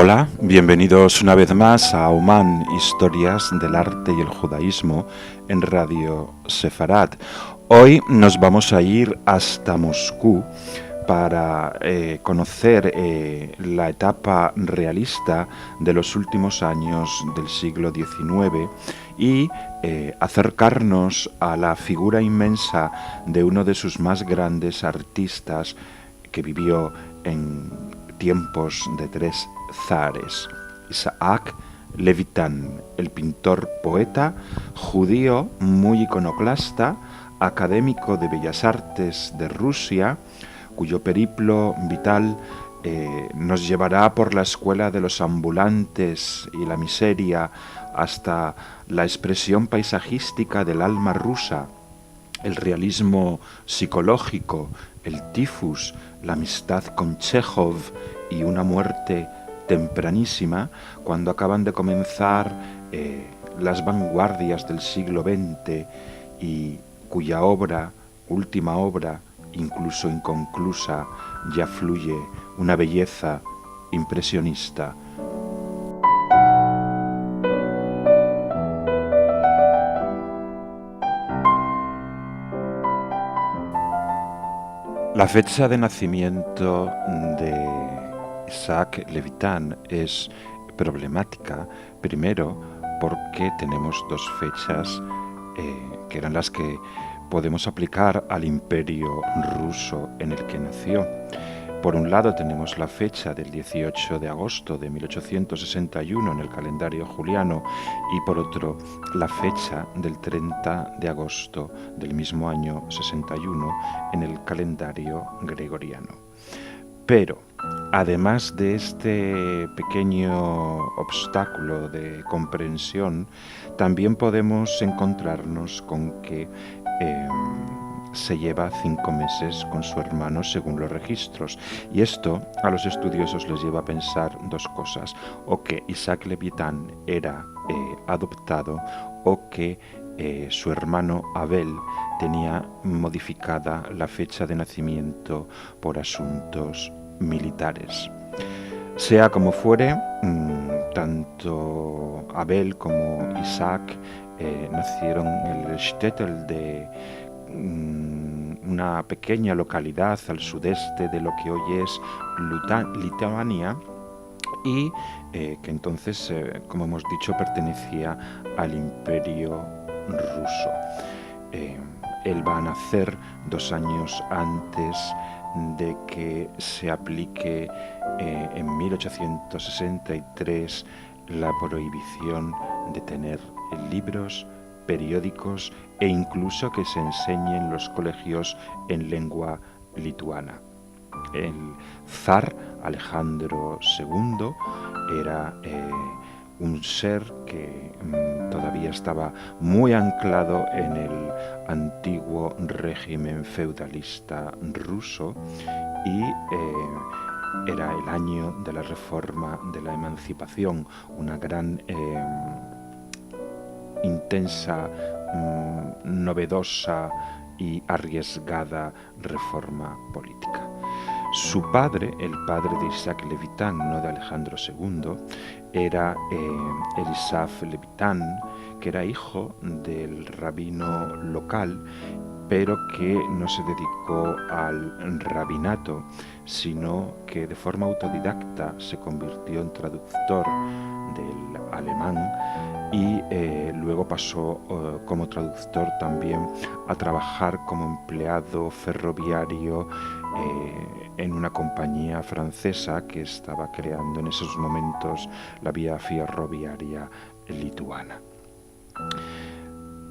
Hola, bienvenidos una vez más a Oman, Historias del Arte y el Judaísmo en Radio Sefarad. Hoy nos vamos a ir hasta Moscú para conocer la etapa realista de los últimos años del siglo XIX y acercarnos a la figura inmensa de uno de sus más grandes artistas que vivió en tiempos de tres zares, Isaac Levitan, el pintor poeta judío muy iconoclasta, académico de Bellas Artes de Rusia, cuyo periplo vital nos llevará por la escuela de los ambulantes y la miseria hasta la expresión paisajística del alma rusa, el realismo psicológico, el tifus, la amistad con Chekhov y una muerte tempranísima, cuando acaban de comenzar las vanguardias del siglo XX y cuya última obra, incluso inconclusa, ya fluye una belleza impresionista. La fecha de nacimiento de Isaac Levitan es problemática, primero porque tenemos dos fechas que eran las que podemos aplicar al imperio ruso en el que nació. Por un lado tenemos la fecha del 18 de agosto de 1861 en el calendario juliano y por otro la fecha del 30 de agosto del mismo año 61 en el calendario gregoriano. Pero, además de este pequeño obstáculo de comprensión, también podemos encontrarnos con que se lleva 5 meses con su hermano según los registros. Y esto a los estudiosos les lleva a pensar dos cosas: o que Isaac Levitan era adoptado, o que su hermano Abel tenía modificada la fecha de nacimiento por asuntos militares. Sea como fuere, tanto Abel como Isaac nacieron en el shtetl de una pequeña localidad al sudeste de lo que hoy es Lituania y que entonces, como hemos dicho, pertenecía al Imperio Ruso. Él va a nacer 2 años antes de que se aplique en 1863 la prohibición de tener libros, periódicos e incluso que se enseñe en los colegios en lengua lituana. El zar Alejandro II era un ser que todavía estaba muy anclado en el antiguo régimen feudalista ruso y era el año de la reforma de la emancipación, una gran intensa, novedosa y arriesgada reforma política. Su padre, el padre de Isaac Levitan, no de Alejandro II, era Elisaf Levitan, que era hijo del rabino local, pero que no se dedicó al rabinato, sino que de forma autodidacta se convirtió en traductor del alemán y luego pasó como traductor también a trabajar como empleado ferroviario en una compañía francesa que estaba creando en esos momentos la vía ferroviaria lituana.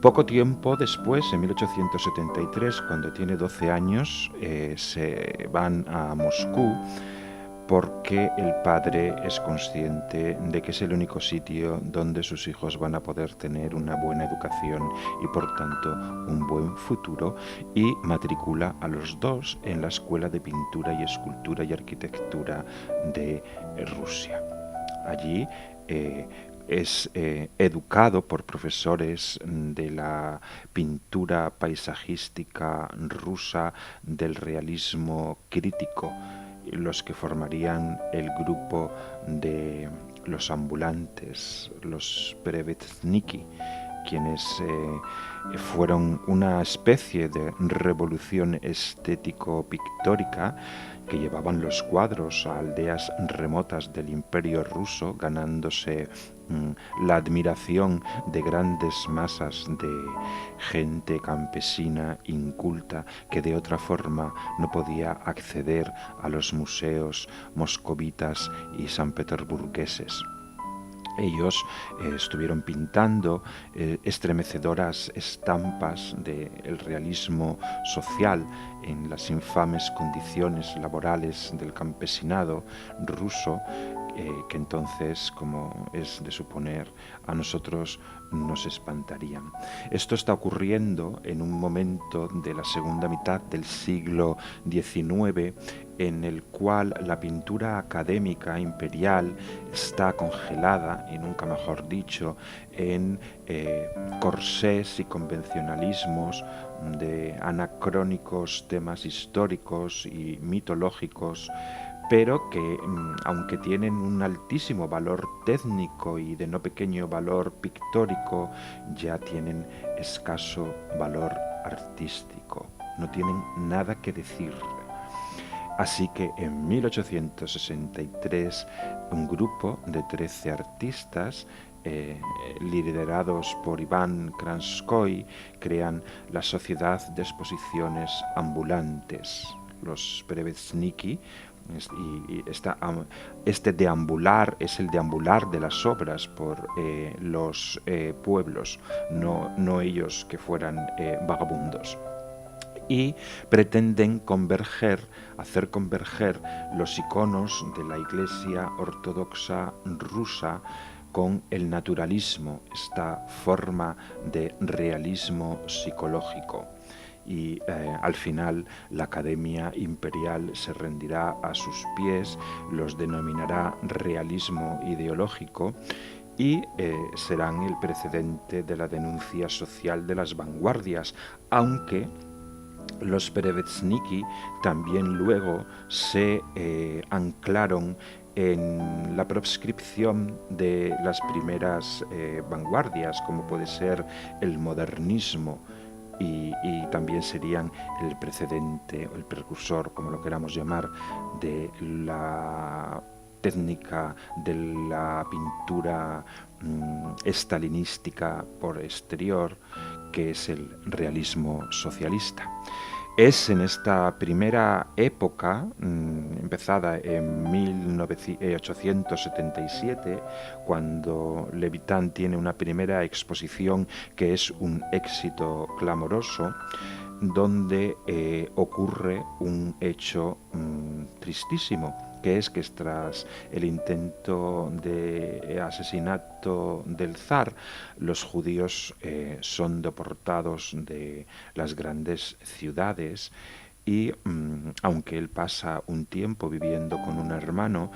Poco tiempo después, en 1873, cuando tiene 12 años, se van a Moscú porque el padre es consciente de que es el único sitio donde sus hijos van a poder tener una buena educación y por tanto un buen futuro, y matricula a los dos en la Escuela de Pintura y Escultura y Arquitectura de Rusia. Allí es educado por profesores de la pintura paisajística rusa, del realismo crítico, los que formarían el grupo de los ambulantes, los Perevetzniki, quienes fueron una especie de revolución estético-pictórica que llevaban los cuadros a aldeas remotas del Imperio ruso, ganándose la admiración de grandes masas de gente campesina inculta que de otra forma no podía acceder a los museos moscovitas y sanpetersburgueses. Ellos estuvieron pintando estremecedoras estampas del realismo social en las infames condiciones laborales del campesinado ruso, que entonces, como es de suponer, a nosotros nos espantarían. Esto está ocurriendo en un momento de la segunda mitad del siglo XIX, en el cual la pintura académica imperial está congelada, y nunca mejor dicho, en corsés y convencionalismos de anacrónicos temas históricos y mitológicos, pero que, aunque tienen un altísimo valor técnico y de no pequeño valor pictórico, ya tienen escaso valor artístico, no tienen nada que decir. Así que en 1863 un grupo de 13 artistas liderados por Iván Kranskoy crean la Sociedad de Exposiciones Ambulantes, los Perevetzniki. Y este deambular es el deambular de las obras por los pueblos, no ellos que fueran vagabundos. Y pretenden hacer converger los iconos de la Iglesia Ortodoxa rusa con el naturalismo, esta forma de realismo psicológico. Y al final la Academia Imperial se rendirá a sus pies, los denominará realismo ideológico y serán el precedente de la denuncia social de las vanguardias, aunque los Perevetzniki también luego se anclaron en la proscripción de las primeras vanguardias, como puede ser el modernismo, y también serían el precedente o el precursor, como lo queramos llamar, de la técnica de la pintura estalinística por exterior, que es el realismo socialista. Es en esta primera época, empezada en 1877, cuando Levitan tiene una primera exposición que es un éxito clamoroso, donde ocurre un hecho tristísimo, que es que tras el intento de asesinato del zar, los judíos son deportados de las grandes ciudades y aunque él pasa un tiempo viviendo con un hermano,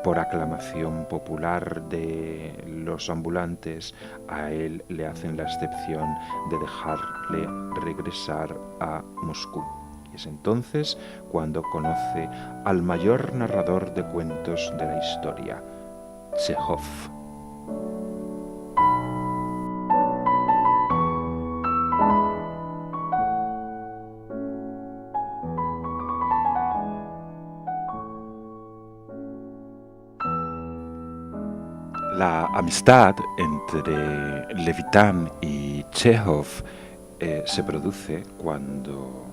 por aclamación popular de los ambulantes, a él le hacen la excepción de dejarle regresar a Moscú. Y es entonces cuando conoce al mayor narrador de cuentos de la historia, Chejov. La amistad entre Levitan y Chejov se produce cuando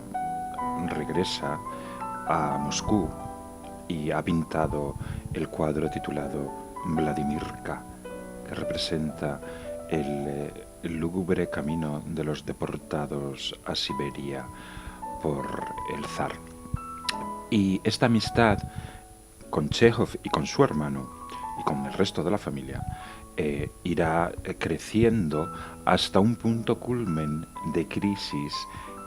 regresa a Moscú y ha pintado el cuadro titulado Vladimirka, que representa el lúgubre camino de los deportados a Siberia por el zar. Y esta amistad con Chejov y con su hermano y con el resto de la familia irá creciendo hasta un punto culmen de crisis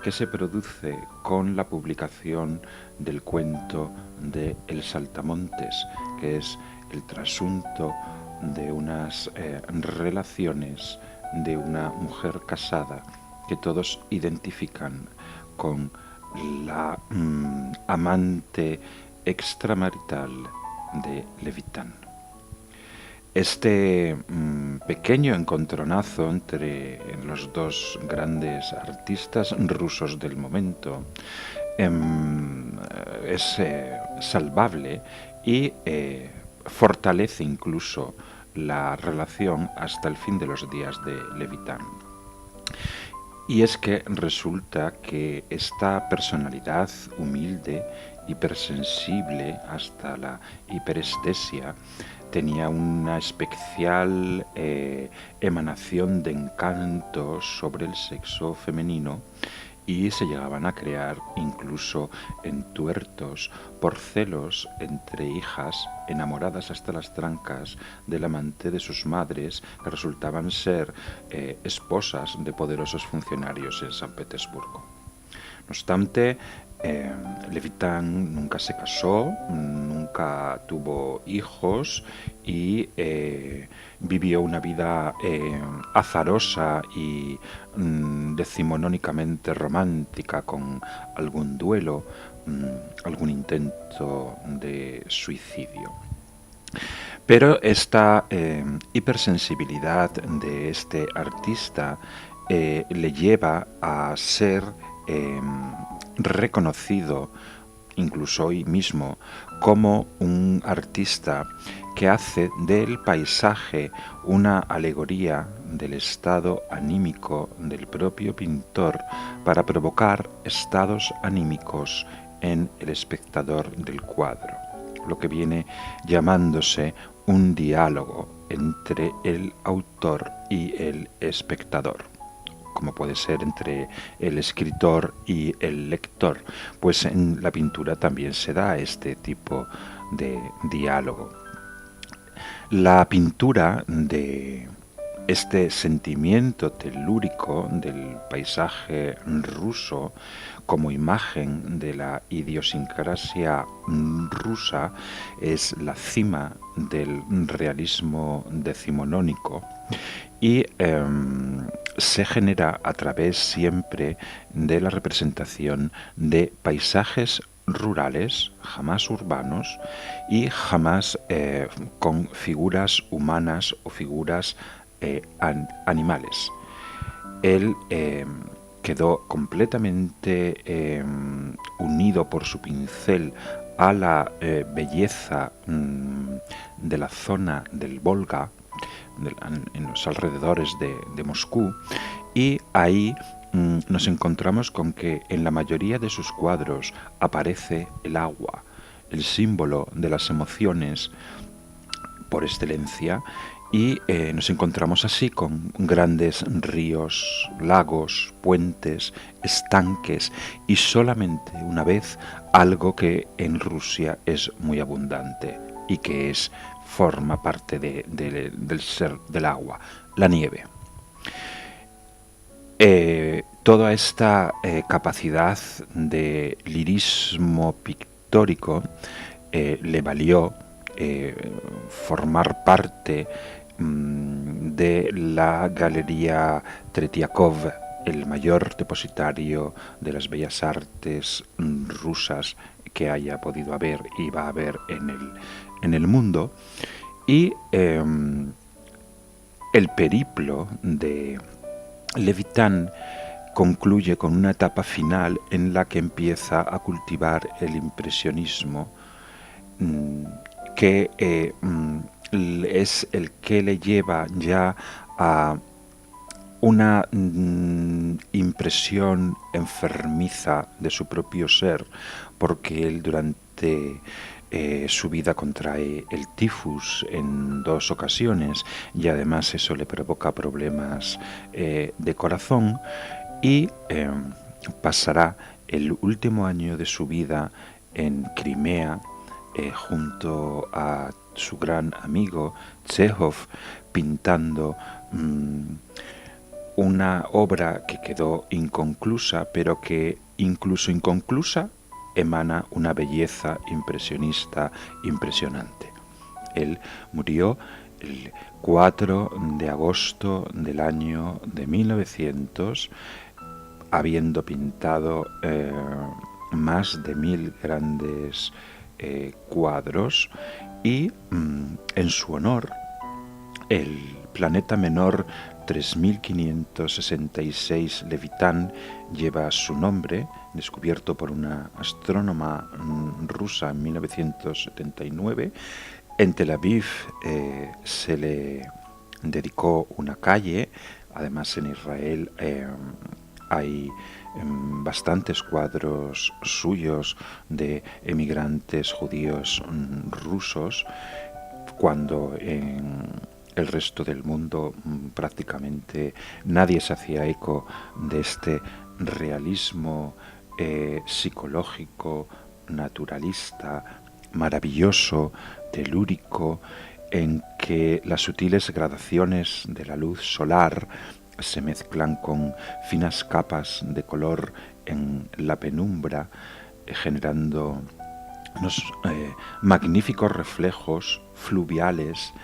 que se produce con la publicación del cuento de El Saltamontes, que es el trasunto de unas relaciones de una mujer casada que todos identifican con la amante extramarital de Levitan. Este pequeño encontronazo entre los dos grandes artistas rusos del momento es salvable y fortalece incluso la relación hasta el fin de los días de Levitan. Y es que resulta que esta personalidad humilde, hipersensible hasta la hiperestesia, tenía una especial emanación de encanto sobre el sexo femenino y se llegaban a crear incluso entuertos por celos entre hijas enamoradas hasta las trancas del amante de sus madres, que resultaban ser esposas de poderosos funcionarios en San Petersburgo. No obstante, Levitan nunca se casó, nunca tuvo hijos y vivió una vida azarosa y decimonónicamente romántica, con algún duelo, algún intento de suicidio. Pero esta hipersensibilidad de este artista le lleva a ser reconocido incluso hoy mismo como un artista que hace del paisaje una alegoría del estado anímico del propio pintor para provocar estados anímicos en el espectador del cuadro, lo que viene llamándose un diálogo entre el autor y el espectador, como puede ser entre el escritor y el lector, pues en la pintura también se da este tipo de diálogo. La pintura de este sentimiento telúrico del paisaje ruso como imagen de la idiosincrasia rusa es la cima del realismo decimonónico y se genera a través siempre de la representación de paisajes rurales, jamás urbanos, y jamás con figuras humanas o figuras animales. Él quedó completamente unido por su pincel a la belleza de la zona del Volga, en los alrededores de Moscú, y ahí nos encontramos con que en la mayoría de sus cuadros aparece el agua, el símbolo de las emociones por excelencia, y nos encontramos así con grandes ríos, lagos, puentes, estanques y solamente una vez algo que en Rusia es muy abundante y que forma parte del ser del agua, la nieve. Toda esta capacidad de lirismo pictórico le valió formar parte de la Galería Tretiakov, el mayor depositario de las bellas artes rusas que haya podido haber y va a haber en el mundo. Y el periplo de Levitan concluye con una etapa final en la que empieza a cultivar el impresionismo, que es el que le lleva ya a una impresión enfermiza de su propio ser, porque él durante su vida contrae el tifus en 2 ocasiones y además eso le provoca problemas de corazón, y pasará el último año de su vida en Crimea junto a su gran amigo Chejov, pintando una obra que quedó inconclusa, pero que incluso inconclusa emana una belleza impresionista impresionante. Él murió el 4 de agosto del año de 1900, habiendo pintado más de 1000 grandes cuadros y en su honor el planeta menor 3566 Levitán lleva su nombre, descubierto por una astrónoma rusa en 1979. En Tel Aviv se le dedicó una calle. Además, en Israel hay bastantes cuadros suyos de emigrantes judíos rusos, cuando en el resto del mundo prácticamente nadie se hacía eco de este realismo psicológico, naturalista, maravilloso, telúrico, en que las sutiles gradaciones de la luz solar se mezclan con finas capas de color en la penumbra, generando unos magníficos reflejos fluviales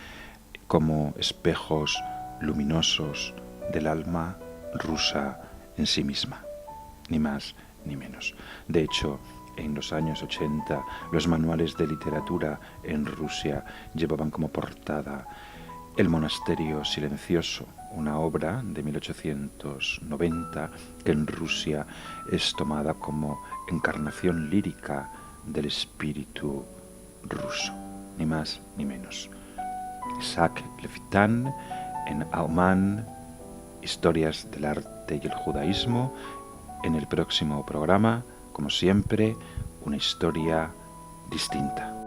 como espejos luminosos del alma rusa en sí misma, ni más ni menos. De hecho, en los años 80, los manuales de literatura en Rusia llevaban como portada El monasterio silencioso, una obra de 1890 que en Rusia es tomada como encarnación lírica del espíritu ruso, ni más ni menos. Isaac Levitan en Auman, Historias del arte y el judaísmo. En el próximo programa, como siempre, una historia distinta.